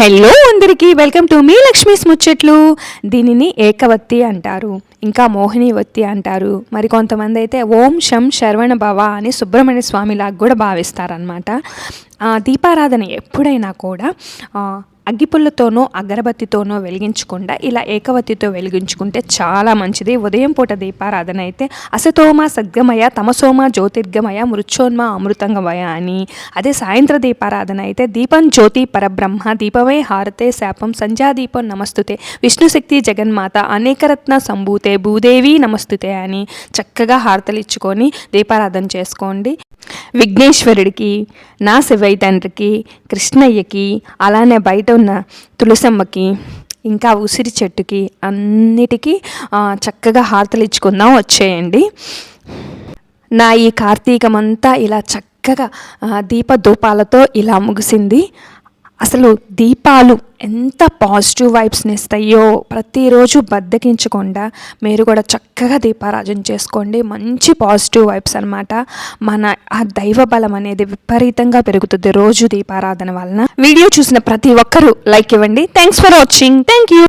Hello అందరికీ welcome to me Lakshmi's ముచ్చట్లు. దీనిని ఏకవత్తి అంటారు, ఇంకా మోహిని వత్తి అంటారు. మరి కొంతమంది అయితే ఓం శం శరవణ భవ అని సుబ్రహ్మణ్య స్వామిలాగా కూడా భావిస్తారనమాట. దీపారాధన ఎప్పుడైనా కూడా అగ్గిపుల్లతోనో అగరబత్తితోనో వెలిగించకుండా ఇలా ఏకవత్తితో వెలిగించుకుంటే చాలా మంచిది. ఉదయం పూట దీపారాధన అయితే అసతోమ సద్గమయ తమసోమ జ్యోతిర్గమయ మృత్యోన్మ అమృతంగమయ అని, అదే సాయంత్ర దీపారాధన అయితే దీపం జ్యోతి పరబ్రహ్మ దీపమే హారతే శాపం సంధ్యాదీపం నమస్తుతే విష్ణుశక్తి జగన్మాత అనేకరత్న సంభూతే భూదేవి నమస్తుతే అని చక్కగా హారతలు ఇచ్చుకొని దీపారాధన చేసుకోండి. విఘ్నేశ్వరుడికి, నా శివయ్య తండ్రికి, కృష్ణయ్యకి, అలానే బయట ఉన్న తులసమ్మకి, ఇంకా ఉసిరి చెట్టుకి అన్నిటికీ చక్కగా హారతలు ఇచ్చుకుందాం వచ్చేయండి. నా ఈ కార్తీకమంతా ఇలా చక్కగా దీపధూపాలతో ఇలా ముగిసింది. అసలు దీపాలు ఎంత పాజిటివ్ వైబ్స్ని ఇస్తాయో ప్రతిరోజు బద్దకించకుండా మీరు కూడా చక్కగా దీపారాజన చేసుకోండి. మంచి పాజిటివ్ వైబ్స్ అనమాట. మన ఆ దైవ బలం అనేది విపరీతంగా పెరుగుతుంది రోజు దీపారాధన వలన. వీడియో చూసిన ప్రతి ఒక్కరూ లైక్ ఇవ్వండి. Thanks for watching. Thank you.